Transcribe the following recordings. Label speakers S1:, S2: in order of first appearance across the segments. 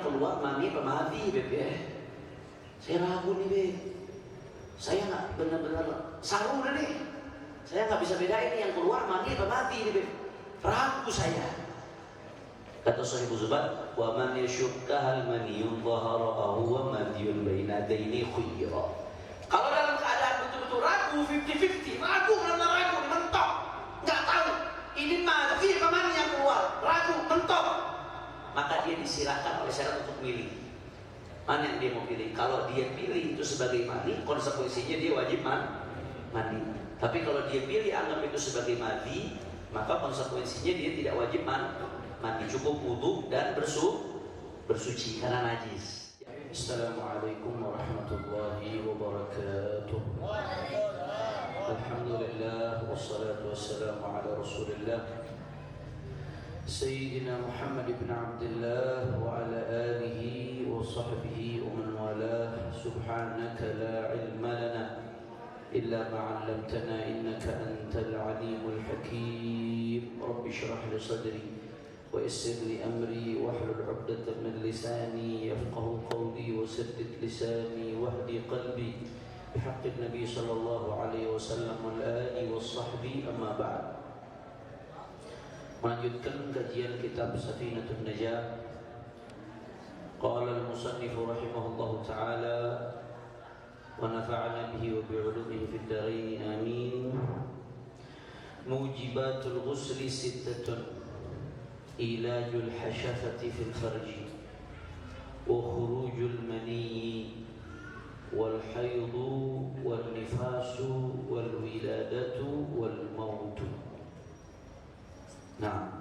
S1: keluar mani apa madhi, Beb ya? Saya ragu nih, Beb. Saya nggak benar-benar saru nih. Saya nggak bisa bedain yang keluar mani apa madhi nih, Beb. Ragu saya. Kata Sahih Zubair, wa man yashukka hal maniyun dhahara huwa madiyun baina daini khuyra. Kalau dalam keadaan betul-betul ragu, 50-50, ragu karena ragu, mentok, nggak tahu ini madhi apa mani yang keluar, ragu, mentok, maka dia disilakan oleh syariat untuk milih mana yang dia mau pilih. Kalau dia pilih itu sebagai mani, konsekuensinya dia wajib mandi. Tapi kalau dia pilih anggap itu sebagai madhi, maka konsekuensinya dia tidak wajib mandi, cukup wudu dan bersuci karena najis. Assalamualaikum warahmatullahi wabarakatuh. Alhamdulillah wassalatu wassalamu ala Rasulillah Sayyidina Muhammad ibn Abdullah wa ala alihi wa sahbihi wa man walah. Subhanaka la ilma lana illa ma 'allamtana innaka antal alimul hakim. Rabbi shrah li sadri wa yassir li amri wahlul 'uqdatam min lisani yafqahu qawli wa saddid lisani wahdi qalbi bihaqqin nabi sallallahu alaihi wasallam wal alihi wassahbi. Amma ba'd. Melanjutkan kajian kitab Safinatun Najah. Qala al-musannif rahimahullahu ta'ala wa nafa'ana bihi wa bi'ulumihi fid dharain amin. Mujibatul ghusli sittatun: ilajul hashafati fil farji wa khurujul maniyyi wal haidu wal nifasu wal wiladatu wal mautu. Nah,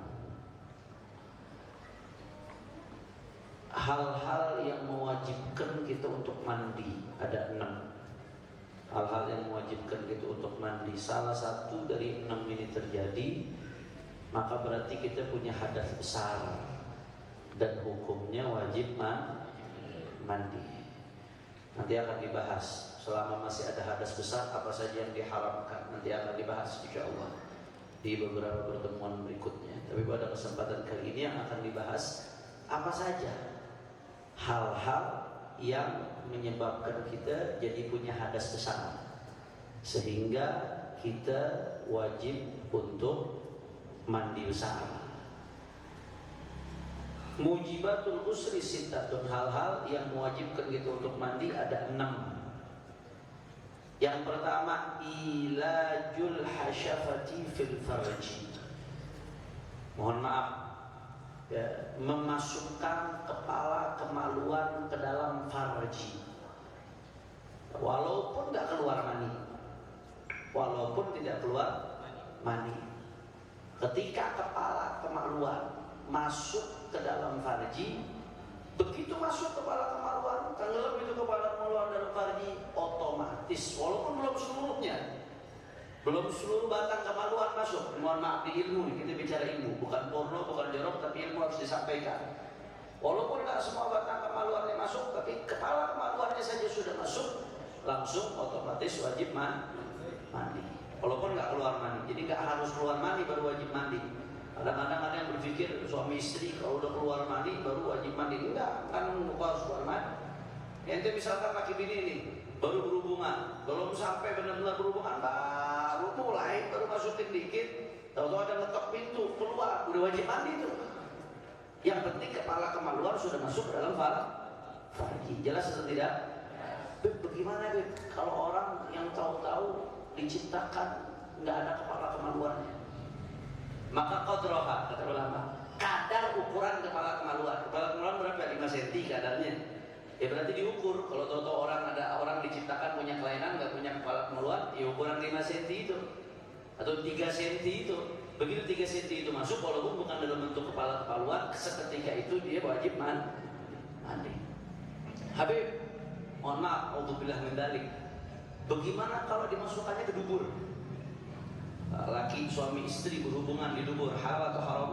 S1: hal-hal yang mewajibkan kita untuk mandi ada 6. Hal-hal yang mewajibkan kita untuk mandi, salah satu dari 6 ini terjadi, maka berarti kita punya hadas besar dan hukumnya wajib mandi. Nanti akan dibahas selama masih ada hadas besar apa saja yang diharamkan. Nanti akan dibahas insyaallah di beberapa pertemuan berikutnya. Tapi pada kesempatan kali ini yang akan dibahas apa saja hal-hal yang menyebabkan kita jadi punya hadas besar sehingga kita wajib untuk mandi besar. Mujibatul ghusli sittatun, hal-hal yang mewajibkan kita untuk mandi ada 6. Yang pertama, ilajul hasyafati fil farji. Mohon maaf ya, memasukkan kepala kemaluan ke dalam farji walaupun tidak keluar mani, walaupun tidak keluar mani. Ketika kepala kemaluan masuk ke dalam farji, begitu masuk kepala kemaluan, tenggelam itu kepala kemaluan dalam farji, otomatis walaupun belum seluruhnya, belum seluruh batang kemaluan masuk. Mohon maaf, di ilmu nih, kita bicara ilmu, bukan porno, bukan jorok, tapi ilmu harus disampaikan. Walaupun tidak semua batang kemaluannya masuk, tapi kepala kemaluannya saja sudah masuk, langsung otomatis wajib mandi. Walaupun nggak keluar mandi, jadi nggak harus keluar mandi baru wajib mandi. Kadang-kadang ada yang berpikir suami istri kalau udah keluar mandi baru wajib mandi. Enggak, kan harus keluar mandi. Ente misalkan laki bini ini baru berhubungan, belum sampai benar-benar berhubungan, baru mulai, baru masukin dikit, tahu-tahu ada ngetok pintu, keluar, udah wajib mandi tuh. Yang penting kepala kemaluan sudah masuk ke dalam farji. Jelas atau tidak? Beb, bagaimana Beb kalau orang yang tahu-tahu diciptakan nggak ada kepala kemaluannya? Maka qadraha, kata ulama, kadar ukuran kepala kemaluan. Kepala kemaluan berapa? 5 cm kadarnya. Ya berarti diukur. Kalau tahu-tahu ada orang diciptakan punya kelainan nggak punya kepala kemaluan, ya ukuran 5 cm itu atau 3 cm itu. Begitu 3 cm itu masuk, walaupun bukan dalam bentuk kepala kemaluan, seketika itu dia wajib mandi. Habib, mohon maaf, auzubillah min dzalik. Bagaimana kalau dimasukkannya ke dubur? Laki suami istri berhubungan di dubur, halal atau haram?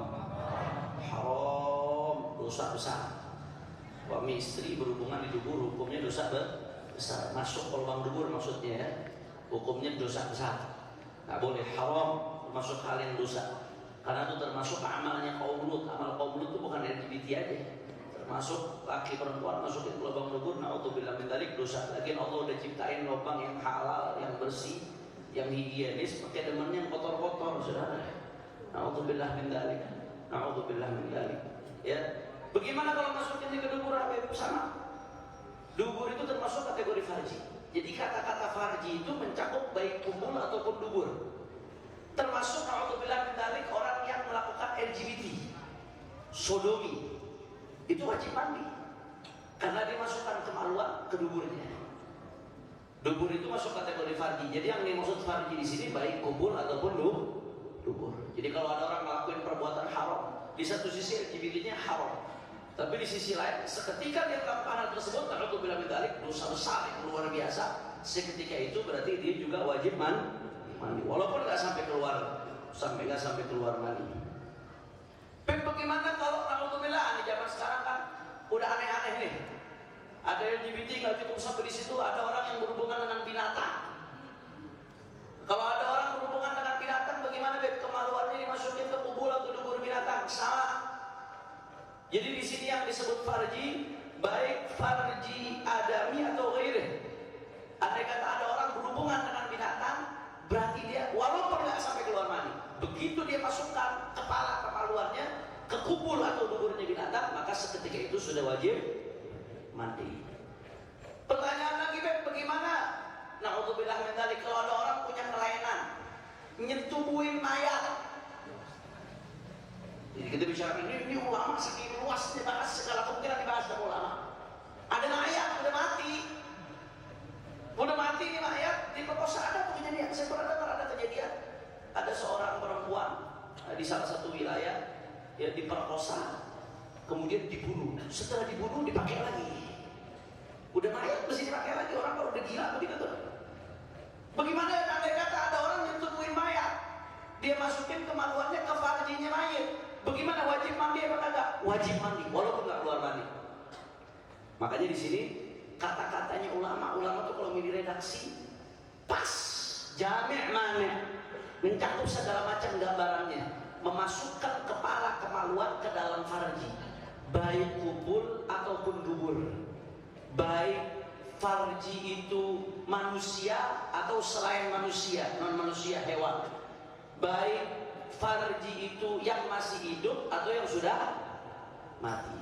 S1: Haram, dosa besar. Suami istri berhubungan di dubur, hukumnya dosa besar. Masuk ke lubang dubur maksudnya ya, hukumnya dosa besar. Nggak boleh, haram, termasuk hal yang dosa. Karena itu termasuk amalnya kaum Lut. Amal kaum Lut itu bukan LGBT aja, termasuk laki perempuan masukin ke lubang dubur, naudzubillah min dzalik, dosa. Lakin Allah udah ciptain lubang yang halal, yang bersih, yang higienis, pakai demennya yang kotor-kotor, saudara. Naudzubillah min dzalik, naudzubillah min dzalik. Ya, bagaimana kalau masukin ke dubur Habib? Sama. Dubur itu termasuk kategori farji. Jadi kata-kata farji itu mencakup baik kubul ataupun dubur. Termasuk naudzubillah min dzalik orang yang melakukan LGBT, sodomi. Itu wajib mandi karena dimasukkan kemaluan ke duburnya. Dubur itu masuk kategori farji. Jadi yang dimaksud farji di sini baik kubur ataupun dubur. Jadi kalau ada orang melakukan perbuatan haram, di satu sisi LGBT-nya haram, tapi di sisi lain seketika dia melakukan hal tersebut, naudzubillah min dzalik, dosa besar yang luar biasa. Seketika itu berarti dia juga wajib mandi, walaupun nggak sampai keluar mandi. Bagaimana kalau naudzubillah di zaman sekarang kan udah aneh-aneh nih. Ada LGBT nggak cukup sampai di situ, ada orang yang berhubungan dengan binatang. Kalau ada orang berhubungan dengan binatang, bagaimana kemaluannya dimasukin ke kubur atau dubur binatang? Salah. Jadi di sini yang disebut farji, baik farji adami atau ghairi. Andai kata ada orang berhubungan dengan binatang, berarti dia walaupun nggak sampai keluar mandi, begitu dia masukkan kepala kemaluannya ke kubur atau duburnya binatang, maka seketika itu sudah wajib mandi. Pertanyaan lagi, bagaimana? Naudzubillah min dzalik, kalau ada orang punya kelainan nyetubuhin mayat. Jadi kita bicara ini ulama saking luasnya bahas segala kemungkinan dibahas sama ulama. Ada mayat udah mati nih mayat diperkosa. Ada kejadian, saya pernah dengar ada kejadian, ada seorang perempuan di salah satu wilayah ya diperkosa, kemudian dibunuh. Setelah dibunuh dipakai lagi. Udah mayat mesti dipakai lagi, orang kalau udah gila begitu tuh. Bagaimana andai kata ada orang yang tubuhin mayat, dia masukin kemaluannya ke farjinya mayat, bagaimana, wajib mandi apa kagak? Wajib mandi, walaupun nggak keluar mandi. Makanya di sini kata-katanya ulama tuh kalau milih redaksi pas, jami' mani', mencakup segala macam gambarannya, memasukkan kepala kemaluan ke dalam farji, baik kubul ataupun dubur, baik farji itu manusia atau selain manusia, non manusia, hewan, baik farji itu yang masih hidup atau yang sudah mati.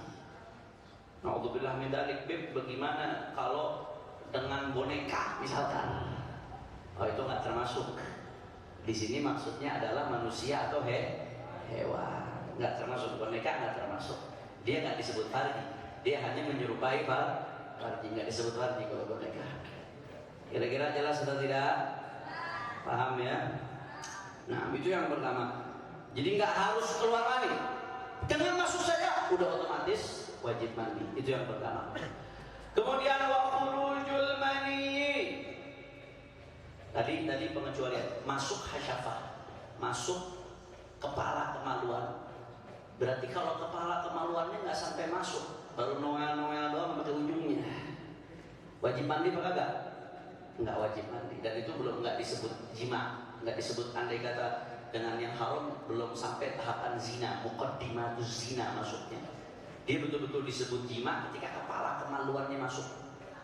S1: Naudzubillah min dzalik. Bagaimana kalau dengan boneka misalkan? Oh, itu nggak termasuk. Di sini maksudnya adalah manusia atau hewan, nggak termasuk. Boneka nggak termasuk. Dia nggak disebut farji. Dia hanya menyerupai farji, nggak disebut farji kalau boneka. Kira-kira jelas atau tidak? Paham ya? Nah, itu yang pertama. Jadi nggak harus keluar mandi. Dengan masuk saja udah otomatis wajib mandi. Itu yang pertama. Kemudian wa khurujul mani. Tadi pengecualian, masuk hasyafah, masuk kepala kemaluan. Berarti kalau kepala kemaluannya nggak sampai masuk, baru noel doang pakai ujungnya, wajib mandi apa kagak? Nggak wajib mandi. Dan itu belum, nggak disebut jima, nggak disebut, andai kata dengan yang haram belum sampai tahapan zina, muqaddimatuz zina masuknya. Dia betul-betul disebut jima ketika kepala kemaluannya masuk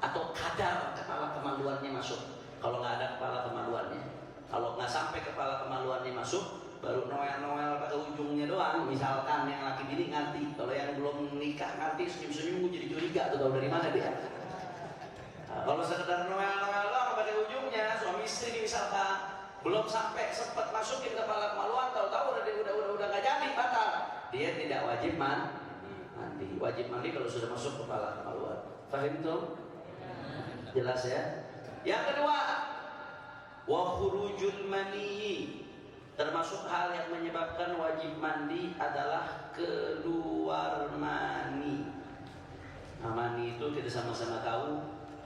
S1: atau kadar kepala kemaluannya masuk. Kalau nggak ada kepala kemaluannya, kalau nggak sampai kepala kemaluannya masuk, baru noel pakai ujungnya doang. Misalkan yang laki bini ngerti, kalau yang belum nikah ngerti, senyum-senyum gue jadi curiga tuh, tahu dari mana dia. Nah, kalau sekedar noel doang pakai ujungnya, suami istri misalkan belum sampai sempat masukin kepala kemaluan, tahu-tahu udah nggak jadi, batal. Dia tidak wajib mandi. Wajib mandi kalau sudah masuk kepala kemaluan. Fahim tuh? Jelas ya? Yang kedua, wa khurujul mani. Termasuk hal yang menyebabkan wajib mandi adalah keluar mani. Nah, mani itu kita sama-sama tahu,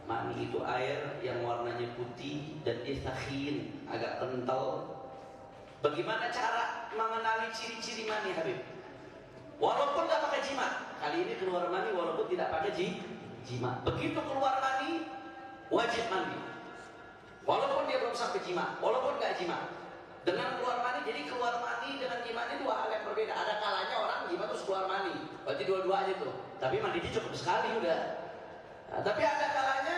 S1: mani itu air yang warnanya putih dan dia takhin, agak kental. Bagaimana cara mengenali ciri-ciri mani, Habib? Walaupun tidak pakai jima, kali ini keluar mani walaupun tidak pakai jima. Begitu keluar mani, wajib mandi. Walaupun dia belum sampai jima, walaupun nggak jima. Dengan keluar mani, jadi keluar mani dengan jima ini dua hal yang berbeda. Ada kalanya orang jima tuh keluar mani. Berarti dua-duanya tuh. Tapi mandinya cukup sekali udah. Nah, tapi ada kalanya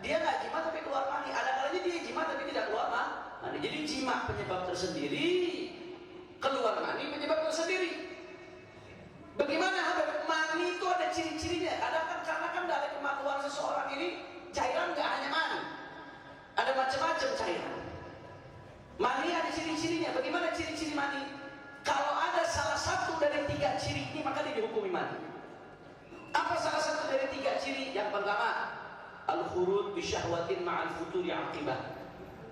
S1: dia nggak jima tapi keluar mani. Ada kalanya dia jima tapi tidak keluar mani. Jadi jima penyebab tersendiri, keluar mani penyebab tersendiri. Bagaimana Habib? Mani itu ada ciri-cirinya. Kadang kan karena kan dari kemaluan seseorang ini cairan nggak hanya mani, ada macam-macam cairan. Mani ada ciri-cirinya. Bagaimana ciri-ciri mani? Kalau ada salah satu dari 3 ciri ini maka dia dihukumi mani. Apa salah satu dari 3 ciri? Yang pertama, al-khurud bi syahwatin ma'al futuri aqibah.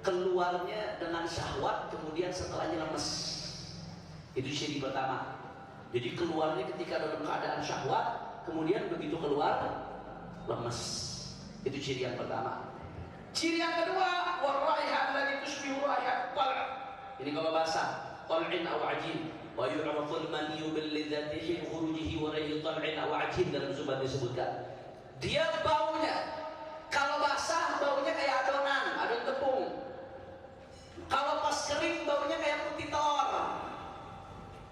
S1: Keluarnya dengan syahwat kemudian setelahnya lemes. Itu ciri pertama. Jadi keluarnya ketika dalam keadaan syahwat, kemudian begitu keluar lemes. Itu ciri yang pertama. Ciri yang kedua, waraiha allati tushbihu raihat tal'. Ini kalau basah, tal'in aw ajin. Wa yu'rafu al-maniyyu bil lidzati hin khurujihi wa raihi tal'in aw ajin, dalam Zubat disebutkan. Dia baunya kalau basah baunya kayak adon tepung. Kalau pas kering baunya kayak putih telur.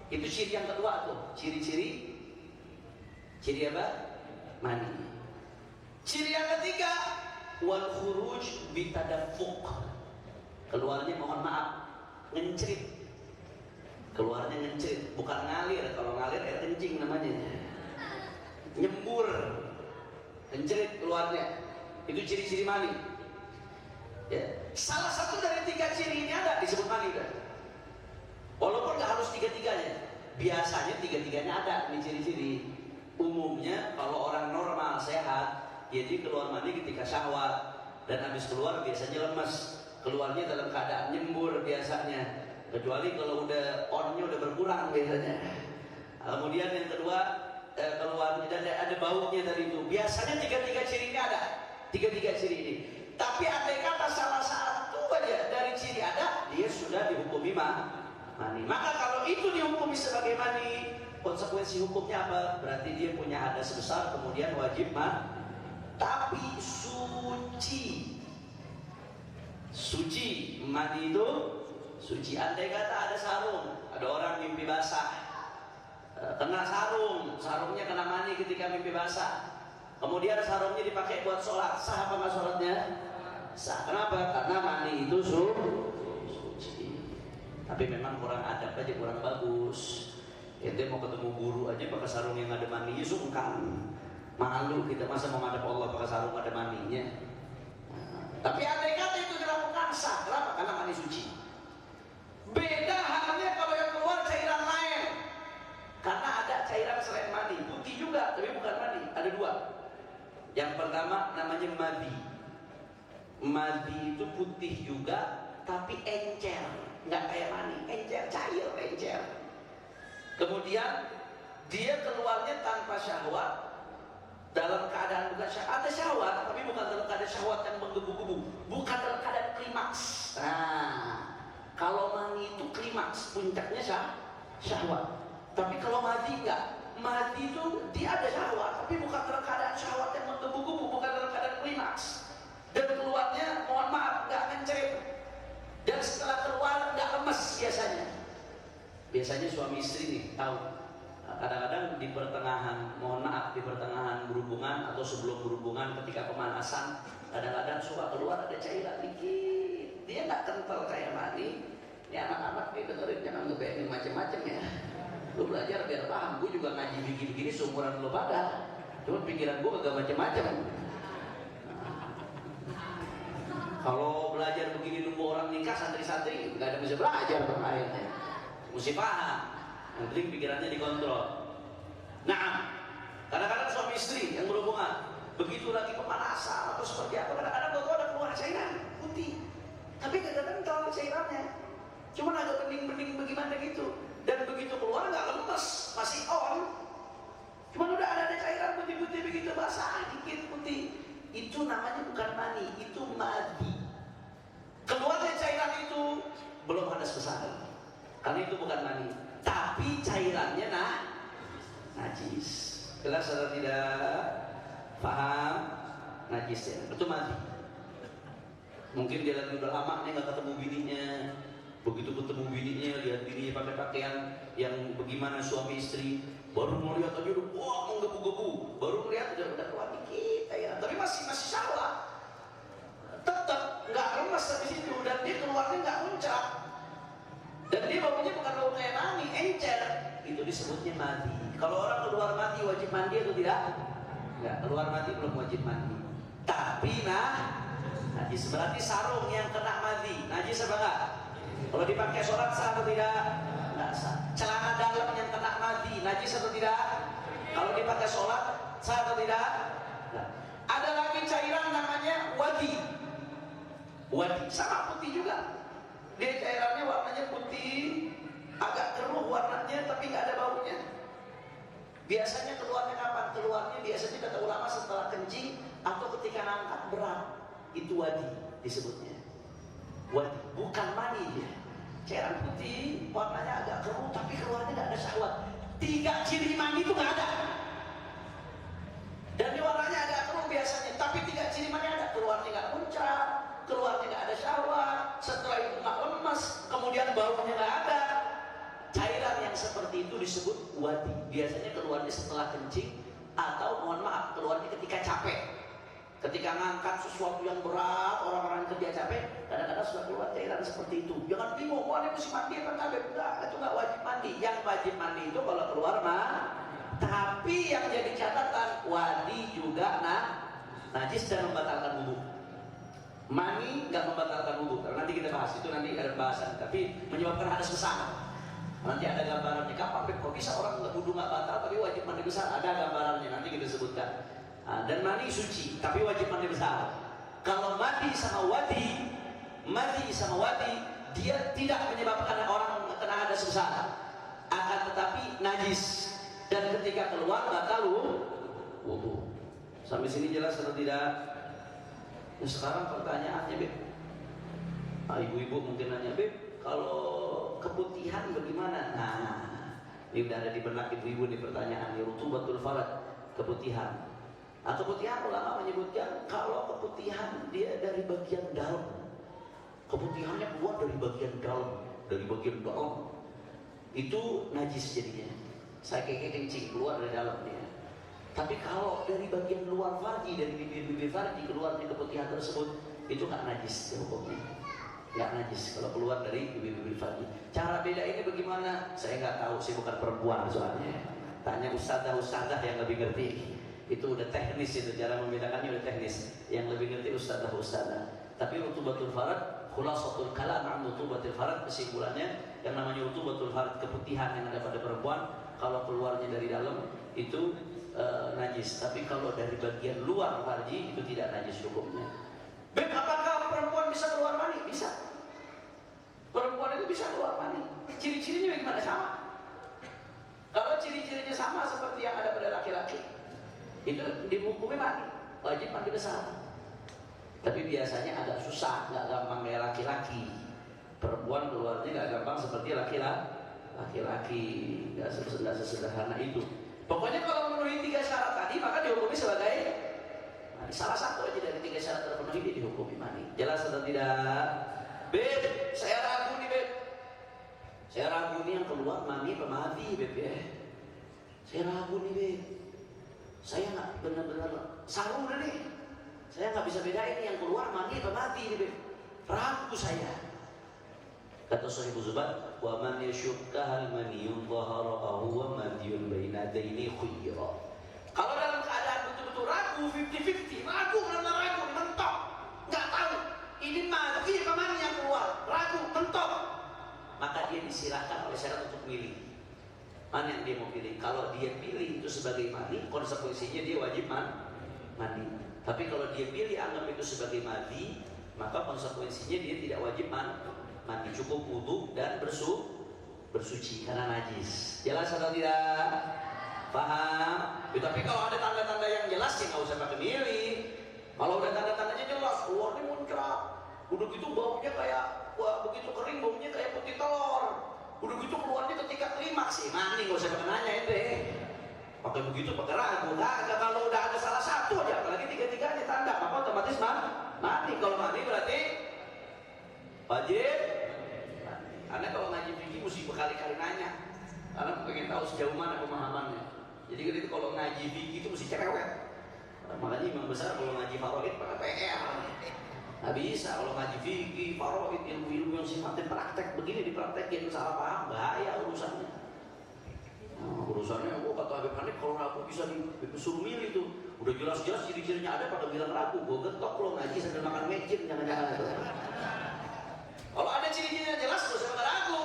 S1: Itu ciri yang kedua tuh. Ciri apa? Mani. Ciri yang ketiga, wal khuruj bitadaffuq. Keluarnya mohon maaf ngencrit. Keluarnya ngencrit, bukan ngalir. Kalau ngalir air kencing namanya. Nyembur. Ngencrit keluarnya. Itu ciri-ciri mani. Ya. Salah satu dari 3 ciri ini ada disebut mani kan? Walaupun nggak harus 3-3-nya, biasanya 3-3-nya ada ini ciri-ciri. Umumnya kalau orang normal sehat, jadi keluar mani ketika syahwat dan habis keluar biasanya lemes, keluarnya dalam keadaan nyembur biasanya. Kecuali kalau udah onnya udah berkurang biasanya. Kemudian yang kedua keluarnya dan ada baunya tadi itu. Biasanya 3-3 ciri ini ada, 3-3 ciri ini. Tapi andai kata salah satu aja dari ciri ada, dia sudah dihukumi mani. Maka kalau itu dihukumi sebagai mani, konsekuensi hukumnya apa? Berarti dia punya hadas besar, kemudian wajib tapi suci. Mani itu suci. Andai kata ada sarung, ada orang mimpi basah, kena sarungnya kena mani ketika mimpi basah, kemudian sarungnya dipakai buat sholat, sah apa nggak sholatnya? Sah. Kenapa? Karena mani itu suci. Tapi memang kurang adab aja, kurang bagus. Ente mau ketemu guru aja pakai sarung yang ada maninya, sungkan. Malu kita, masa mau ngadep Allah pakai sarung ada maninya. Tapi andai kata itu dilakukan sah. Kenapa? Karena mani suci. Beda halnya kalau yang keluar cairan lain. Karena ada cairan selain mani, putih juga tapi bukan mani. Ada 2. Yang pertama namanya madhi. Madhi itu putih juga tapi encer, nggak kayak mani, encer, cair. Kemudian dia keluarnya tanpa syahwat, dalam keadaan bukan syahwat, ada syahwat tapi bukan dalam keadaan syahwat yang menggebu-gebu, bukan dalam keadaan klimaks. Nah, kalau mani itu klimaks, puncaknya syahwat. Tapi kalau madhi enggak. Madhi itu dia ada syahwat tapi bukan dalam keadaan syahwat yang menggebu-gebu, bukan dalam keadaan klimaks. Dan keluarnya mohon maaf nggak ngencrit. Dan setelah keluar nggak lemes biasanya. Biasanya suami istri nih tahu. Kadang-kadang di pertengahan, mohon maaf, di pertengahan berhubungan atau sebelum berhubungan ketika pemanasan, kadang-kadang suka keluar ada cairan dikit. Dia nggak kental kayak mani. Ini anak-anak nih dengerin jangan ngebayangin macam-macam ya. Lu belajar biar paham. Gue juga ngaji begini-begini seumuran lu pada. Cuma pikiran gue agak macam-macam. Kalau belajar begini nunggu orang nikah santri-santri nggak ada bisa belajar akhirnya. Mesti paham. Yang penting pikirannya dikontrol. Nah, kadang-kadang suami istri yang berhubungan begitu lagi pemanasan atau seperti apa, kadang-kadang gue ada keluar cairan putih, tapi kadang-kadang terlalu cairannya cuma agak bening-bening bagaimana gitu, dan begitu keluar nggak lemes, masih on, cuma udah ada cairan putih-putih begitu basah dikit putih. Itu namanya bukan mani, itu madhi. Keluarnya cairan itu belum hadas besar, karena itu bukan mani, tapi cairannya najis. Jelas atau tidak? Paham? Najis ya, itu madhi. Mungkin dia lagi udah lama nih nggak ketemu bininya, Begitu ketemu bininya, lihat bininya pakai pakaian yang bagaimana suami istri, baru mau lihat aja udah wah menggebu-gebu, baru melihat udah keluar dikit ya, tapi masih salah, tetap nggak lemas habis itu, dan dia keluarnya nggak muncrat, dan dia baunya bukan bau kayak mani, encer, itu disebutnya mati. Kalau orang keluar mati wajib mandi atau tidak? Nggak, keluar mati belum wajib mandi, tapi najis. Berarti sarung yang kena mati najis apa enggak? Kalau dipakai sholat sah atau tidak? Nggak sah. Celana dalam yang kena mati najis atau tidak? Kalau dipakai sholat sah atau tidak? Nggak. Ada lagi cairan namanya wadi. Wadi sama putih juga. Dia cairannya warnanya putih, agak keruh warnanya tapi nggak ada baunya. Biasanya keluarnya kapan? Keluarnya biasanya kata ulama setelah kencing atau ketika ngangkat berat. Itu wadi disebutnya. Wadi, bukan mani dia. Cairan putih, warnanya agak keruh tapi keluarnya nggak ada syahwat. 3 ciri mani itu nggak ada. Dan warnanya agak keruh biasanya, tapi 3 ciri mani ada. Keluarnya nggak muncrat, keluarnya nggak ada syahwat, setelah itu nggak lemas, kemudian baunya nggak ada. Cairan yang seperti itu disebut wadi. Biasanya keluarnya setelah kencing atau mohon maaf keluarnya ketika capek. Ketika ngangkat sesuatu yang berat, orang-orang kerja capek, kadang-kadang sudah keluar cairan seperti itu. Jangan bingung, wah ini mesti mandi apa enggak? Enggak, itu enggak wajib mandi. Yang wajib mandi itu kalau keluar tapi yang jadi catatan, wadi juga najis dan membatalkan wudu. Mani enggak membatalkan wudu. Nanti kita bahas itu, nanti ada bahasan. Tapi menyebabkan hadas besar. Nanti ada gambarannya. Kapan kok bisa orang nggak wudu nggak batal tapi wajib mandi besar? Ada gambarannya. Nanti kita sebutkan. Dan mani suci, tapi wajib mandi besar. Kalau mandi sama wadi, dia tidak menyebabkan orang kena hadas besar, akan tetapi najis. Dan ketika keluar batal wudu. Sampai sini jelas atau tidak? Nah, sekarang pertanyaannya, Beb. Ibu-ibu mungkin nanya, Beb, kalau keputihan bagaimana? Nah, ini udah ada di benak ibu-ibu nih pertanyaan. Rutubatul farad, keputihan. Nah, keputihan ulama menyebutkan kalau keputihan dia dari bagian dalam, keputihannya keluar dari bagian dalam, itu najis jadinya. Saya kencing keluar dari dalam dia. Tapi kalau dari bagian luar farji, dari bibir farji keluarnya keputihan tersebut, itu nggak najis hukumnya. Nggak najis kalau keluar dari bibir farji. Cara beda ini bagaimana? Saya nggak tahu, saya bukan perempuan soalnya. Tanya ustadzah yang lebih ngerti. Itu udah teknis, itu cara membedakannya udah teknis. Yang lebih ngerti ustadzah. Tapi rutubatul farad, khulasatul kalam an rutubatul farad, kesimpulannya yang namanya rutubatul farad, keputihan yang ada pada perempuan, kalau keluarnya dari dalam itu najis. Tapi kalau dari bagian luar farji itu tidak najis hukumnya. Beb, apakah perempuan bisa keluar mani? Bisa. Perempuan itu bisa keluar mani. Ciri-cirinya bagaimana? Sama. Kalau ciri-cirinya sama seperti yang ada pada laki-laki, itu dihukumi mandi, wajib mandi besar. Tapi biasanya agak susah, nggak gampang kayak laki-laki. Perempuan keluarnya nggak gampang seperti laki-laki, nggak sesederhana itu. Pokoknya kalau memenuhi 3 syarat tadi maka dihukumi sebagai mandi. Salah satu aja dari 3 syarat terpenuhi dia dihukumi mandi. Jelas atau tidak? Beb, saya ragu nih Beb. Saya ragu nih yang keluar mandi pemati Beb ya. Saya ragu nih Beb. Saya nggak benar-benar sanggup nih. Saya nggak bisa bedain yang keluar mani apa mati nih, Beb. Ragu saya. Kata Sahibul Zubat, wa man yashukka hal maniyun dhahara huwa madiyun baina daini khuyra. Kalau dalam keadaan betul-betul ragu, 50-50, benar-benar ragu, mentok, nggak tahu ini mati apa mani yang keluar, ragu, mentok, maka dia disilahkan oleh syariat untuk milih. Mana yang dia mau pilih? Kalau dia pilih itu sebagai mandi, konsekuensinya dia wajib mandi. Tapi kalau dia pilih anggap itu sebagai mandi, maka konsekuensinya dia tidak wajib mandi, cukup wudu dan bersuci karena najis. Jelas atau tidak? Paham? Ya, tapi kalau ada tanda-tanda yang jelas ya nggak usah pakai milih. Kalau udah tanda-tandanya jelas, keluarnya muncrat, udah gitu baunya kayak, wah begitu kering baunya kayak putih telur. Udah gitu keluarnya ketika klimaks sih, mandi nggak usah pakai nanya ente. Pakai begitu pakai ragu, kalau udah ada salah satu aja, apalagi 3-3-nya tanda, maka otomatis mandi. Kalau mandi berarti wajib mandi. Anda kalau ngaji fikih mesti berkali-kali nanya, karena pengen tahu sejauh mana pemahamannya. Jadi kan itu kalau ngaji fikih itu mesti cerewet. Makanya imam besar kalau ngaji faraid pakai PR. Nggak bisa kalau ngaji fikih, faraid, ilmu-ilmu yang sifatnya praktek begini dipraktekin salah paham, bahaya urusannya. Urusannya, kata Habib Hanif kalau ragu bisa disuruh milih tuh. Udah jelas-jelas ciri-cirinya ada pada bilang ragu, gue getok lo ngaji sambil makan mecin, jangan-jangan itu. Kalau ada ciri-cirinya jelas, gue sama ragu.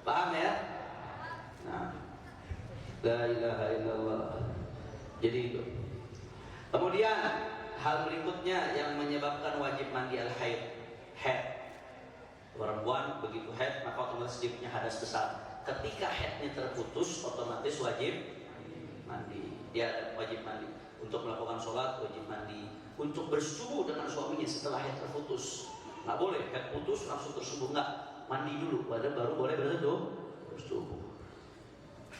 S1: Paham ya? Nah, la ilaha illallah. Jadi itu. Kemudian hal berikutnya yang menyebabkan wajib mandi al-haid. Perempuan begitu haid maka otomatis dia punya hadas besar. Ketika haidnya terputus otomatis wajib mandi. Dia wajib mandi. Untuk melakukan sholat wajib mandi. Untuk bersetubuh dengan suaminya setelah haid terputus. Nggak boleh haid putus langsung tersetubuh, nggak. Mandi dulu baru boleh bersetubuh.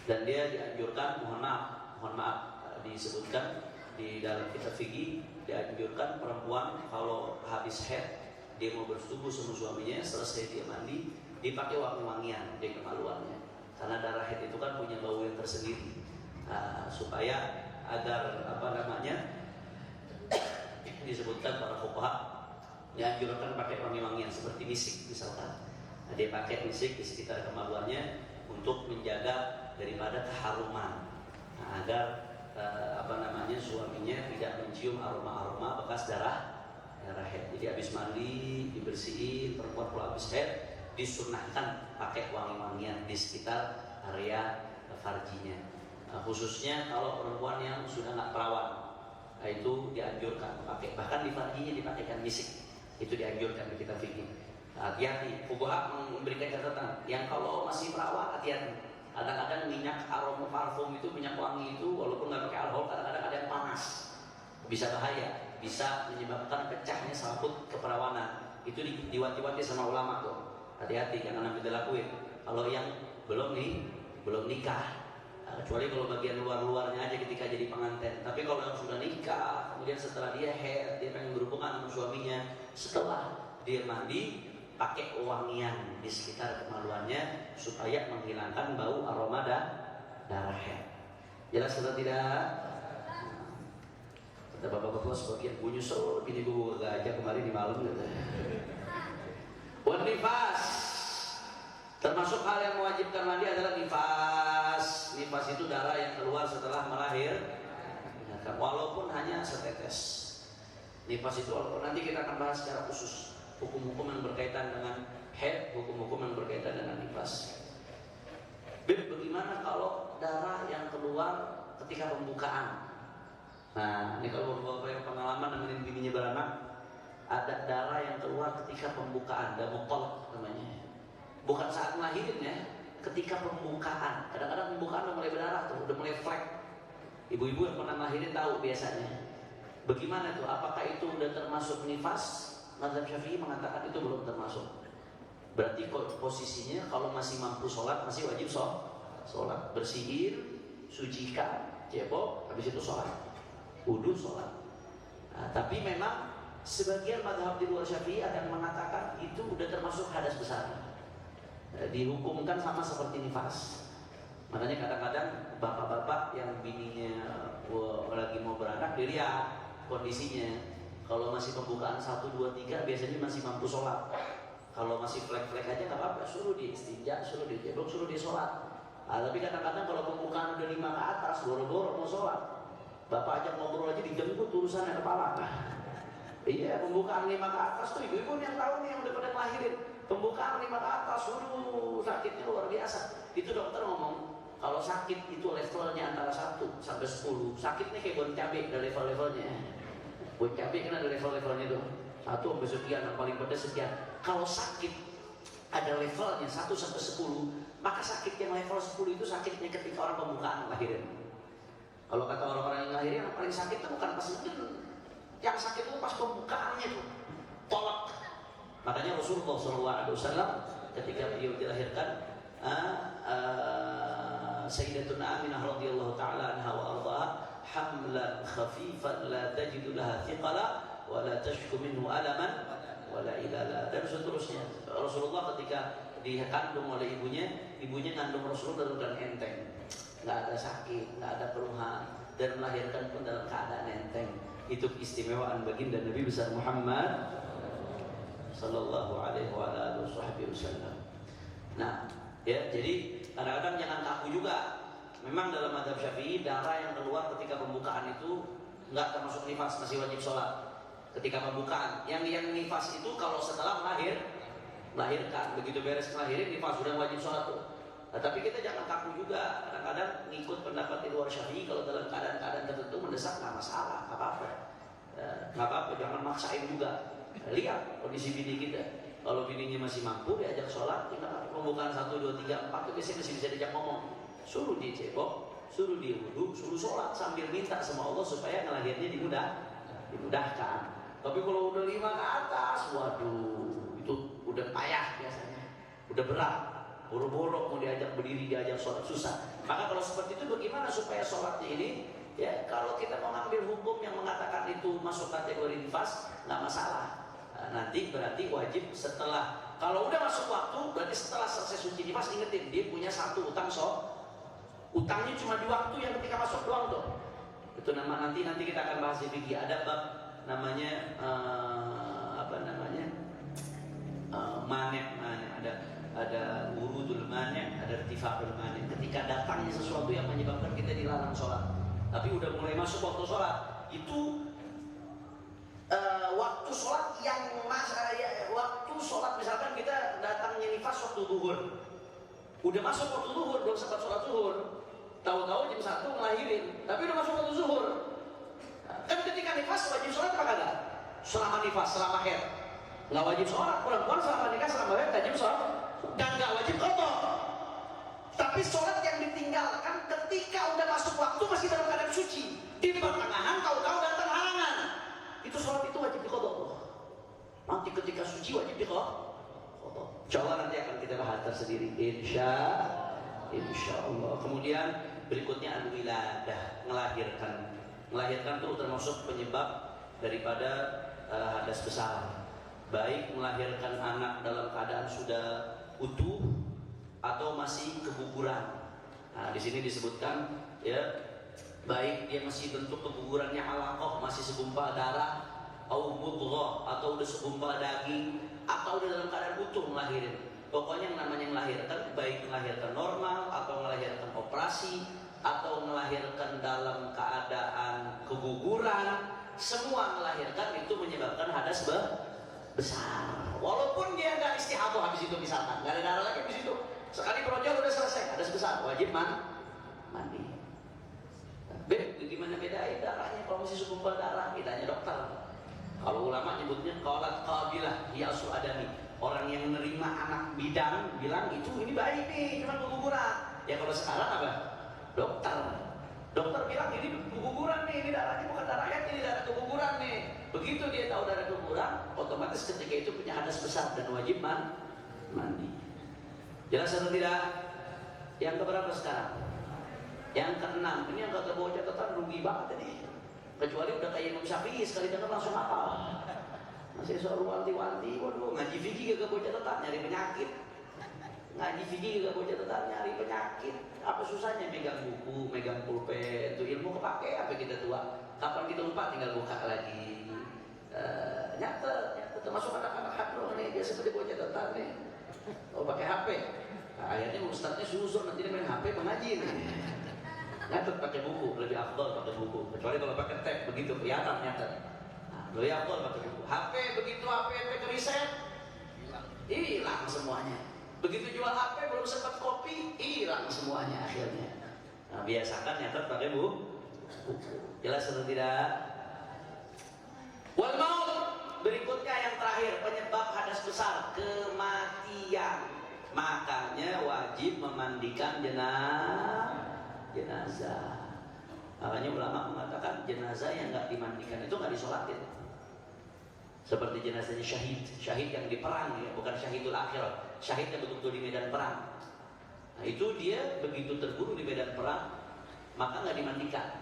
S1: Dan dia dianjurkan, mohon maaf disebutkan di dalam kitab fikih dianjurkan perempuan kalau habis haid dia mau bersetubuh sama suaminya, selesai dia mandi, dipakai wangi-wangian di kemaluannya. Karena darah haid itu kan punya bau yang tersendiri. Supaya agar disebutkan para fuqaha dianjurkan pakai wangi-wangian seperti misik misalkan. Dia pakai misik di sekitar kemaluannya untuk menjaga daripada keharuman. Agar suaminya tidak mencium aroma-aroma bekas darah haid. Jadi habis mandi dibersihin, perempuan kalau habis haid disunnahkan pakai wangi-wangian di sekitar area farjinya. Khususnya kalau perempuan yang sudah nggak perawan, itu dianjurkan pakai, bahkan di farjinya dipakaikan misik. Itu dianjurkan di kitab fikih. Hati-hati, fuqaha memberikan catatan yang kalau masih perawan hati-hati. Kadang-kadang minyak aroma parfum itu, minyak wangi itu walaupun nggak pakai alkohol kadang-kadang ada yang panas, bisa bahaya, bisa menyebabkan pecahnya selaput keperawanan. Itu diwanti-wanti sama ulama tuh. Hati-hati jangan sampai dilakuin. Kalau yang belum nikah, kecuali kalau bagian luar-luarnya aja ketika jadi pengantin. Tapi kalau yang sudah nikah, kemudian setelah dia haid, dia pengen berhubungan sama suaminya, setelah dia mandi pakai wangian di sekitar kemaluannya supaya menghilangkan bau aroma darah haid. Jelas atau tidak? Kata bapak-bapak sebagian gue nyesel bini gue gajah kemarin di malam gitu. Wan nifas, termasuk hal yang mewajibkan mandi adalah nifas. Nifas itu darah yang keluar setelah melahirkan, walaupun hanya setetes. Nifas itu walaupun nanti kita akan bahas secara khusus hukum-hukum yang berkaitan dengan haid, hukum-hukum yang berkaitan dengan nifas. Bagaimana kalau darah yang keluar ketika pembukaan? Nah, ini kalau bapak yang pengalaman nemenin bininya beranak, ada darah yang keluar ketika pembukaan, damu tolak namanya. Bukan saat ngelahirin ya, ketika pembukaan. Kadang-kadang pembukaan udah mulai berdarah tuh, udah mulai flek. Ibu-ibu yang pernah ngelahirin tahu biasanya. Bagaimana tuh? Apakah itu udah termasuk nifas? Mazhab Syafi'i mengatakan itu belum termasuk. Berarti posisinya kalau masih mampu sholat masih wajib sholat. Bersihin, sucikan, cebok, habis itu sholat. Wudu sholat. Nah, tapi memang sebagian mazhab di luar Syafi'i ada yang mengatakan itu udah termasuk hadas besar. Dihukumkan sama seperti nifas. Makanya kadang-kadang bapak-bapak yang bininya lagi mau beranak dilihat kondisinya. Kalau masih pembukaan 1, 2, 3 biasanya masih mampu sholat. Kalau masih flek-flek aja nggak apa-apa, suruh dia istinja, suruh dia cebok, suruh dia sholat. Tapi kadang-kadang kalau pembukaan udah 5 ke atas, boro-boro mau sholat, bapak ajak ngobrol aja dijemput urusannya kepala. Iya, pembukaan 5 ke atas tuh ibu-ibu yang tahu nih yang udah pada ngelahirin. Pembukaan 5 ke atas, sakitnya luar biasa. Itu dokter ngomong, kalau sakit itu levelnya antara 1 sampai 10. Sakitnya kayak bon cabai, ada level-levelnya. Bon cabai kan ada level-levelnya tuh. 1 sampai sekian, yang paling pedas sekian. Kalau sakit ada levelnya 1 sampai 10, maka sakit yang level 10 itu sakitnya ketika orang pembukaan ngelahirin. Kalau kata orang-orang yang ngelahirin, yang paling sakit itu bukan pas ngelahirin. Yang sakit itu pas pembukaannya tuh, tolak. Makanya Rasulullah SAW ketika beliau dilahirkan, Sayyidatuna Aminah radhiyallahu taala anha wa ardhaha, hamlan khafifan la tajidu laha thiqala wa la tashku minhu alaman wa la ilala, dan seterusnya. Rasulullah ketika dikandung oleh ibunya ngandung Rasulullah dalam keadaan enteng, nggak ada sakit, nggak ada keluhan, dan melahirkan pun dalam keadaan enteng. Itu keistimewaan baginda Nabi besar Muhammad Sallallahu Alaihi Wasallam. Nah, ya, jadi kadang-kadang jangan kaku juga. Memang dalam mazhab Syafi'i darah yang keluar ketika pembukaan itu nggak termasuk nifas, masih wajib sholat. Ketika pembukaan, yang nifas itu kalau setelah melahirkan, begitu beres melahirin nifas sudah wajib sholat tuh. Nah, tapi kita jangan kaku juga. Kadang-kadang ngikut pendapat di luar Syafi'i kalau dalam keadaan-keadaan tertentu mendesak nggak masalah, nggak apa-apa. Nggak apa-apa, jangan maksain juga. Lihat kondisi bini kita. Kalau bininya masih mampu diajak sholat, tinggal pembukaan 1, 2, 3, 4 itu biasanya masih bisa diajak ngomong. Suruh dia cebok, suruh dia wudhu, suruh sholat sambil minta sama Allah supaya ngelahirnya dimudahkan. Tapi kalau udah 5 ke atas, waduh, itu udah payah biasanya, udah berat. Boro-boro mau diajak berdiri, diajak sholat susah. Maka kalau seperti itu bagaimana supaya sholatnya ini, ya kalau kita mau ngambil hukum yang mengatakan itu masuk kategori nifas, nggak masalah. Nanti berarti wajib setelah, kalau udah masuk waktu berarti setelah selesai suci nifas, ingetin dia punya 1 utang utangnya cuma di waktu yang ketika masuk doang tuh. Itu nanti kita akan bahas di fikih. Ada bab namanya manek, ada wurudul manek, ada irtifa'ul manek. Ketika datangnya sesuatu yang menyebabkan kita dilarang sholat, tapi udah mulai masuk waktu sholat, itu waktu sholat waktu sholat misalkan kita datangnya nifas waktu zuhur, udah masuk waktu zuhur, belum sempat sholat zuhur, tahu-tahu jam 1 ngelahirin, tapi udah masuk waktu zuhur. Kan ketika nifas wajib sholat apa kagak? Selama nifas, selama haid nggak wajib sholat. Perempuan selama nikah, selama haid wajib sholat dan nggak wajib qadha. Tapi sholat yang ditinggalkan ketika udah masuk waktu masih dalam keadaan suci, di pertengahan tahu-tahu datang halangan, itu sholat itu wajib diqadha. Nanti ketika suci wajib diqadha. Insyaallah nanti akan kita bahas tersendiri insya Allah. Kemudian berikutnya al-wiladah, melahirkan itu termasuk penyebab daripada hadas besar. Baik melahirkan anak dalam keadaan sudah utuh atau masih keguguran. Nah, di sini disebutkan ya, baik dia masih bentuk kegugurannya alaqah, masih segumpal darah, au mudghah, atau udah segumpal daging, atau udah dalam keadaan utuh melahirin. Pokoknya yang namanya melahirkan, baik melahirkan normal atau melahirkan operasi atau melahirkan dalam keadaan keguguran, semua melahirkan itu menyebabkan hadas besar. Walaupun dia nggak istihadah habis itu, misalkan nggak ada darah lagi habis itu, sekali brojol udah selesai, hadas besar, wajib mandi. Gimana bedain darahnya kalau masih segumpal darah? Bedanya dokter. Kalau ulama nyebutnya qalat qabilah hiya asul adami. Orang yang menerima anak bidang bilang itu ini bayi nih, cuma keguguran. Ya kalau sekarang apa? Dokter bilang ini keguguran nih, ini darahnya bukan darah haid, ini darah keguguran nih. Begitu dia tahu darah keguguran, otomatis ketika itu punya hadas besar dan wajib mandi. Jelas atau tidak? Yang keberapa sekarang? Yang keenam. Ini yang kata bawa catatan rugi banget ini. Kecuali udah kayak Imam Syafi'i, sekali dengar langsung hafal. Masih soal wanti-wanti, waduh, ngaji fikih gak bawa catatan, nyari penyakit. Ngaji fikih gak bawa catatan, nyari penyakit. Apa susahnya megang buku, megang pulpen, itu ilmu kepake apa kita tua. Kapan kita lupa tinggal buka lagi. Nyata, termasuk anak-anak hadroh nih, biasa seperti bawa catatan nih. Oh pakai HP. Nah, akhirnya ustadznya susur, nanti dia main HP mengaji nih. Nyatet pakai buku, lebih afdol pakai buku. Kecuali kalau pakai tab, begitu kelihatan nyatet. Nah, lebih afdol pakai buku. HP begitu HP ke riset, hilang semuanya. Begitu jual HP belum sempat kopi, hilang semuanya akhirnya. Nah, biasakan nyatet pakai buku. Jelas atau tidak? Wal maut, berikutnya yang terakhir, penyebab hadas besar, kematian. Makanya wajib memandikan jenazah. Makanya ulama mengatakan jenazah yang nggak dimandikan itu nggak disolatin. Seperti jenazahnya syahid yang di perang, ya, bukan syahidul akhirah, syahid yang betul-betul di medan perang. Nah, itu dia begitu terbunuh di medan perang, maka nggak dimandikan.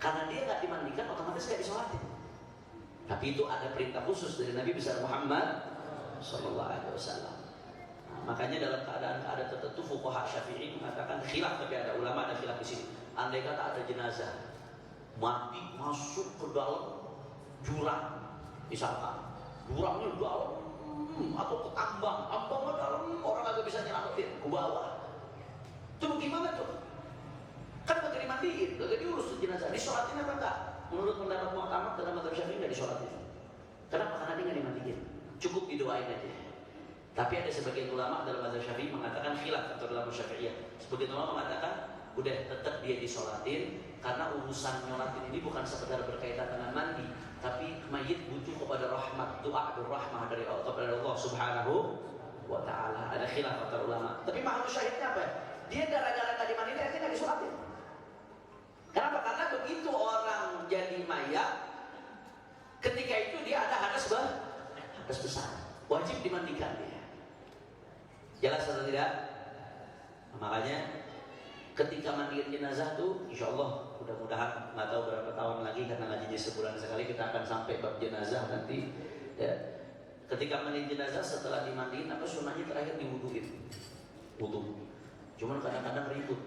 S1: Karena dia nggak dimandikan, otomatis nggak disolatin. Tapi itu ada perintah khusus dari Nabi besar Muhammad SAW. Nah, Makanya dalam keadaan-keadaan tertentu fuqaha Syafi'i mengatakan khilaf, tapi ada ulama ada khilaf di sini. Andai kata ada jenazah mati masuk ke dalam jurang, misalkan jurangnya dalam atau ke tambangnya dalam, orang agak bisa nyelamatin ke bawah, itu gimana tuh? Kan gak dimandiin, gak diurus jenazah, disolatin apa enggak? Menurut pendapat Mu'tamad dalam mazhab Syafi'i nggak disolatin. Kenapa? Karena dia nggak dimandiin, cukup didoain aja. Tapi ada sebagian ulama dalam mazhab Syafi'i mengatakan khilaf atau dalam Syafi'iyah. Sebagian ulama mengatakan udah tetap dia disolatin, karena urusan nyolatin ini bukan sekedar berkaitan dengan mandi, tapi mayit butuh kepada rahmat, doa berrahmah dari Allah Subhanahu wa Ta'ala. Ada khilaf antar ulama. Tapi mahal syahidnya apa? Dia gara-gara tadi mandi dia nggak disolatin. Kenapa? Karena begitu orang jadi mayat, ketika itu dia ada hadas besar, wajib dimandikan dia. Jelas atau tidak? Makanya ketika mandiin jenazah tuh, insya Allah mudah-mudahan nggak tahu berapa tahun lagi, karena ngajinya sebulan sekali, kita akan sampai bab jenazah nanti. Ya. Ketika mandiin jenazah, setelah dimandiin, apa sunnahnya terakhir diwuduin, wudu. Cuman kadang-kadang ribut.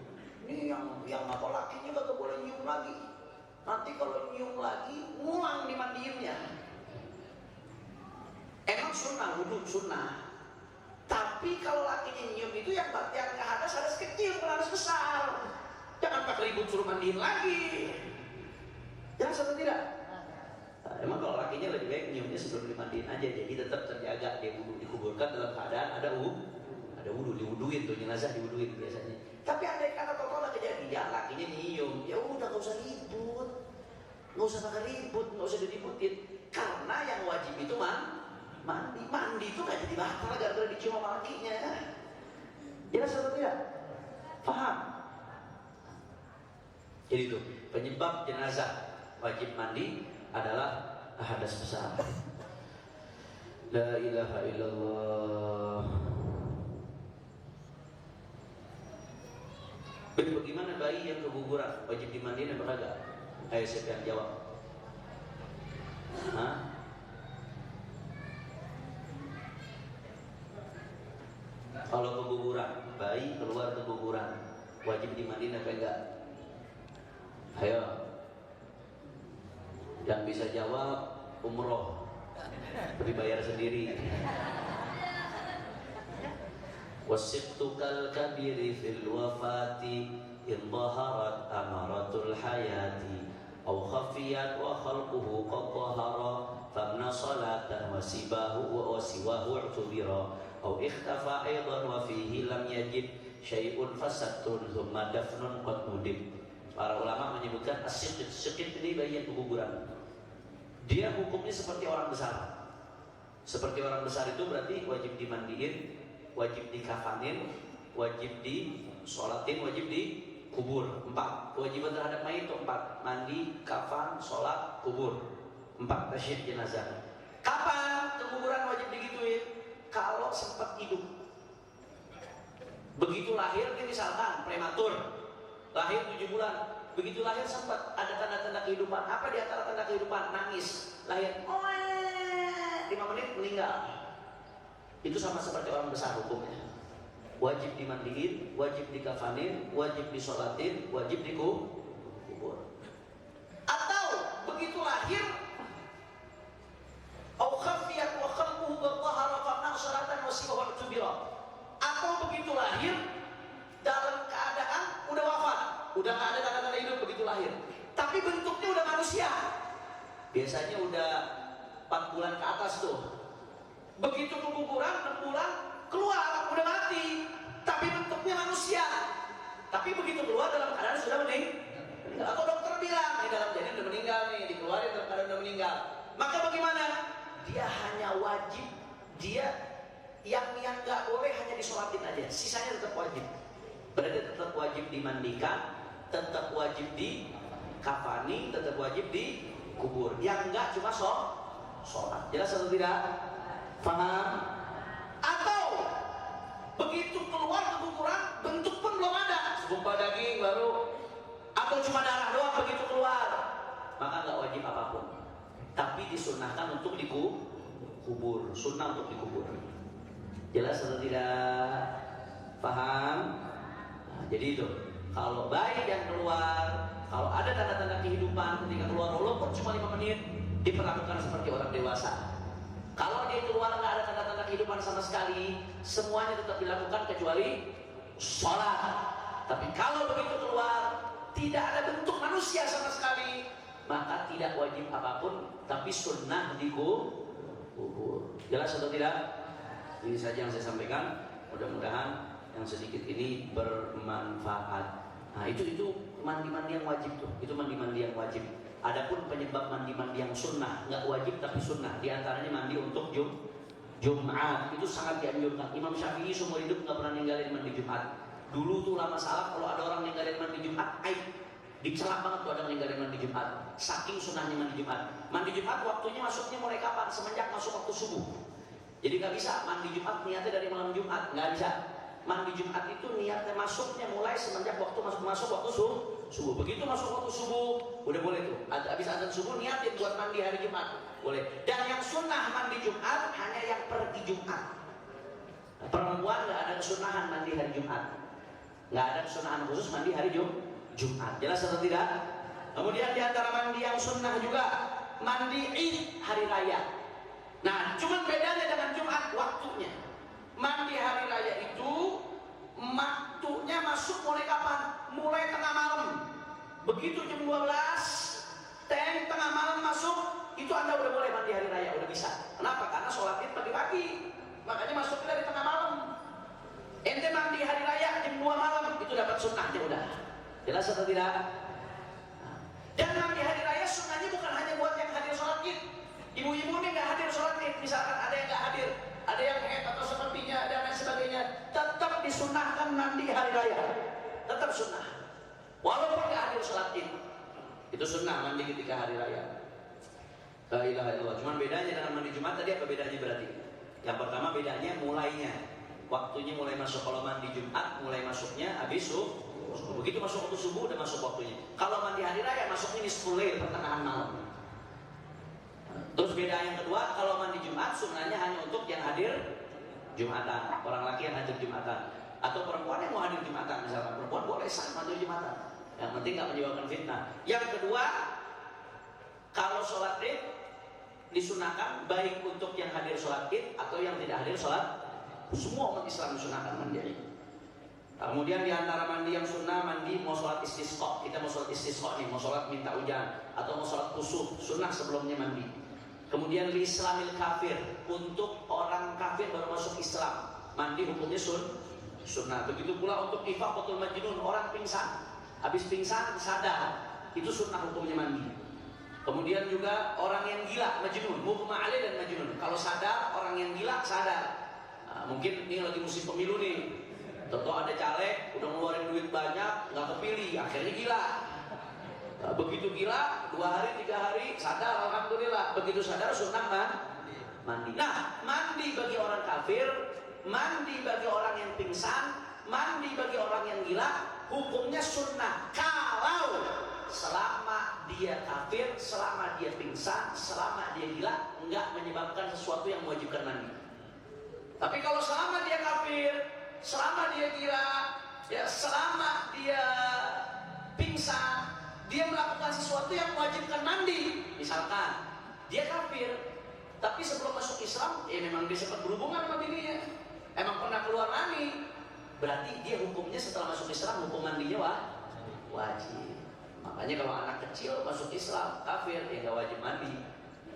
S1: Ini yang apa lakinya kagak boleh nyium lagi. Nanti kalau nyium lagi, ngulang dimandiinnya. Emang sunnah wudu sunnah. Tapi kalau lakinya nyium itu yang bagian ke hadas kecil, bukan hadas besar. Jangan pakai ribut suruh mandiin lagi. Jangan sampai tidak. Nah, emang kalau lakinya lebih baik nyiumnya sebelum dimandiin aja, jadi tetap terjaga dia wudu, dikuburkan dalam keadaan ada wudu, diwuduin tuh jenazah, diwuduin biasanya. Tapi andai kata total kejadian lakinya nyium, ya udah nggak usah ribut, nggak usah pakai ribut, nggak usah diributin, karena yang wajib itu mandi itu nggak jadi batal gara-gara dicium sama lakinya. Jelas atau tidak? Paham? Jadi itu penyebab jenazah wajib mandi adalah hadas besar. La ilaha illallah. Bagaimana bayi yang keguguran wajib dimandiin apa kagak? Ayo siapa yang jawab? Hah? Kalau keguguran, bayi keluar keguguran, wajib dimandiin apa enggak? Ayo. Yang bisa jawab umroh, tapi bayar sendiri. Wasibtu kal kabiri fil wafati in dhaharat amaratul hayati aw khafiyat wa khalquhu qad dhahara famna salatan wa siwahu u'tubira aw ikhtafa aidan wa fihi lam yajid syai'un fasattun thumma dafnun qad mudib. Para ulama menyebutkan as-siqit ini bayi yang keguguran. Dia hukumnya seperti orang besar. Seperti orang besar itu berarti wajib dimandiin, wajib dikafanin, wajib disolatin, wajib dikubur. 4 kewajiban terhadap mayit itu 4: mandi, kafan, sholat, kubur. 4 tasyid jenazah. Kapan keguguran wajib digituin? Kalau sempat hidup. Begitu lahir, dia misalkan prematur, lahir 7 bulan. Begitu lahir sempat ada tanda-tanda kehidupan. Apa di antara tanda kehidupan? Nangis, lahir, 5 menit meninggal. Itu sama seperti orang besar hukumnya. Wajib dimandiin, wajib dikafanin, wajib disolatin, wajib dikubur. Atau begitu lahir, au khafiyat wa khalquhu dhahara fa nasharatan wa siwahu tubira. Atau begitu lahir dalam keadaan udah wafat, udah nggak ada tanda-tanda hidup begitu lahir. Tapi bentuknya udah manusia. Biasanya udah 4 bulan ke atas tuh. Begitu keguguran 6 bulan keluar udah mati, tapi bentuknya manusia. Tapi begitu keluar dalam keadaan sudah meninggal. Atau dokter bilang di dalam janin udah meninggal nih, dikeluarin dalam keadaan udah meninggal. Maka bagaimana? Dia hanya wajib, dia yang nggak boleh hanya disolatin aja, sisanya tetap wajib. Berarti tetap wajib dimandikan, tetap wajib dikafani, tetap wajib dikubur. Yang enggak cuma sholat. Jelas atau tidak? Paham? Atau begitu keluar keguguran, bentuk pun belum ada, segumpal daging baru, atau cuma darah doang begitu keluar, maka nggak wajib apapun. Tapi disunahkan untuk dikubur, sunnah untuk dikubur. Jelas atau tidak? Paham? Nah, jadi itu, kalau bayi yang keluar, kalau ada tanda-tanda kehidupan ketika keluar walaupun cuma 5 menit, diperlakukan seperti orang dewasa. Kalau dia keluar nggak ada tanda-tanda kehidupan sama sekali, semuanya tetap dilakukan kecuali sholat. Tapi kalau begitu keluar tidak ada bentuk manusia sama sekali, maka tidak wajib apapun, tapi sunnah dikubur. Jelas atau tidak? Ini saja yang saya sampaikan. Mudah-mudahan yang sedikit ini bermanfaat. Nah itu mandi-mandi yang wajib tuh. Itu mandi-mandi yang wajib. Adapun penyebab mandi-mandi yang sunnah, nggak wajib tapi sunnah. Di antaranya mandi untuk Jumat. Itu sangat dianjurkan. Imam Syafi'i seumur hidup nggak pernah ninggalin mandi Jumat. Dulu tuh lama salaf kalau ada orang ninggalin mandi Jumat, aib. Dicelak banget tuh ada ninggalin mandi Jumat. Saking sunnahnya mandi Jumat. Mandi Jumat waktunya masuknya mulai kapan? Semenjak masuk waktu subuh. Jadi nggak bisa mandi Jumat niatnya dari malam Jumat, nggak bisa. Mandi Jumat itu niatnya masuknya mulai semenjak waktu masuk waktu subuh. Begitu masuk waktu subuh, udah boleh tuh. Habis azan subuh niatin buat mandi hari Jumat, boleh. Dan yang sunnah mandi Jumat hanya yang pergi Jumat. Perempuan nggak ada kesunahan mandi hari Jumat, nggak ada kesunahan khusus mandi hari Jumat. Jelas atau tidak? Kemudian di antara mandi yang sunnah juga mandi Id hari raya. Nah, cuman bedanya dengan Jumat waktunya. Mandi hari raya itu waktunya masuk mulai kapan? Mulai tengah malam. Begitu jam 12, tengah malam masuk, itu Anda udah boleh mandi hari raya, udah bisa. Kenapa? Karena sholat Id pagi-pagi. Makanya masuknya dari tengah malam. Ente mandi hari raya jam 2 malam, itu dapat sunnahnya udah. Jelas atau tidak? Dan mandi hari raya sunnahnya bukan hanya buat yang hadir sholat Id. Ibu-ibu ini nggak hadir sholat Id, misalkan ada yang nggak hadir, ada yang haid atau sepertinya dan lain sebagainya, tetap disunahkan mandi hari raya, tetap sunnah. Walaupun nggak hadir sholat Id, itu sunnah mandi ketika hari raya. La ilaha illallah. Cuman bedanya dengan mandi Jumat tadi apa bedanya berarti? Yang pertama bedanya mulainya, waktunya mulai masuk. Kalau mandi Jumat mulai masuknya habis subuh. Begitu masuk waktu subuh udah masuk waktunya. Kalau mandi hari raya masuknya nisful lail, pertengahan malam. Terus beda yang kedua, kalau mandi Jumat sunnahnya hanya untuk yang hadir Jumatan, orang laki yang hadir Jumatan, atau perempuan yang mau hadir Jumatan. Misalkan perempuan boleh sah hadir Jumatan, yang penting nggak menyebabkan fitnah. Yang kedua, kalau sholat Id disunahkan baik untuk yang hadir sholat Id atau yang tidak hadir sholat. Semua umat Islam disunahkan mandi Id. Kemudian di antara mandi yang sunnah, mandi mau sholat istisqa. Kita mau sholat istisqa nih, mau sholat minta hujan atau mau sholat kusuf, sunnah sebelumnya mandi. Kemudian li islamil kafir, untuk orang kafir baru masuk Islam, mandi hukumnya sunnah. Begitu pula untuk ifaqatul majnun, orang pingsan, habis pingsan sadar, itu sunnah hukumnya mandi. Kemudian juga orang yang gila, majnun, mughma alaih dan majnun. Kalau sadar, orang yang gila sadar. Nah, mungkin ini lagi musim pemilu nih, tentu ada caleg udah ngeluarin duit banyak, nggak kepilih, akhirnya gila. Begitu gila, 2 hari 3 hari sadar, alhamdulillah. Begitu sadar sunnah mandi. Nah, mandi bagi orang kafir, mandi bagi orang yang pingsan, mandi bagi orang yang gila, hukumnya sunnah. Kalau selama dia kafir, selama dia pingsan, selama dia gila, enggak menyebabkan sesuatu yang mewajibkan mandi. Tapi kalau selama dia kafir, selama dia gila, ya selama dia pingsan, dia melakukan sesuatu yang mewajibkan mandi. Misalkan dia kafir, tapi sebelum masuk Islam, memang dia sempat berhubungan sama bininya, emang pernah keluar mani, berarti dia hukumnya setelah masuk Islam hukum mandinya wajib. Makanya kalau anak kecil masuk Islam kafir, dia nggak wajib mandi.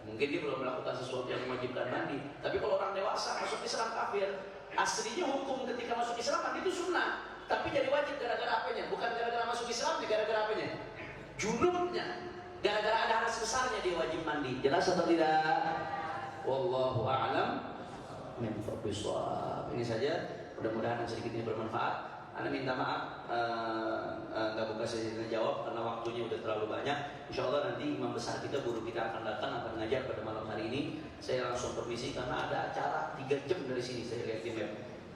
S1: Mungkin dia belum melakukan sesuatu yang mewajibkan mandi. Tapi kalau orang dewasa masuk Islam kafir, aslinya hukum ketika masuk Islam mandi itu sunnah, tapi jadi wajib gara-gara apanya? Bukan gara-gara masuk Islam, gara-gara apanya? Junubnya, gara-gara ada hadas besarnya dia wajib mandi. Jelas atau tidak? Wallahu a'lam bishawab. Ini saja, mudah-mudahan sedikit ini bermanfaat. Anda minta maaf nggak buka sesi jawab karena waktunya udah terlalu banyak. Insya Allah nanti imam besar kita, guru kita akan datang, akan mengajar pada malam hari ini. Saya langsung permisi karena ada acara 3 jam dari sini. Saya lihat di map,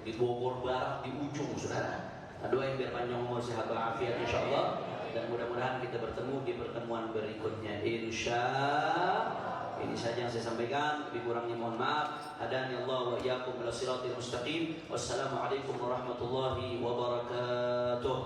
S1: di Bogor Barat, di ujung, saudara. Doain biar panjang umur, sehat walafiat insya Allah. Dan mudah-mudahan kita bertemu di pertemuan berikutnya insya Ini saja yang saya sampaikan, lebih kurangnya mohon maaf. Hadani Allah wa iyyakum ila siratal mustaqim. Wassalamualaikum warahmatullahi wabarakatuh.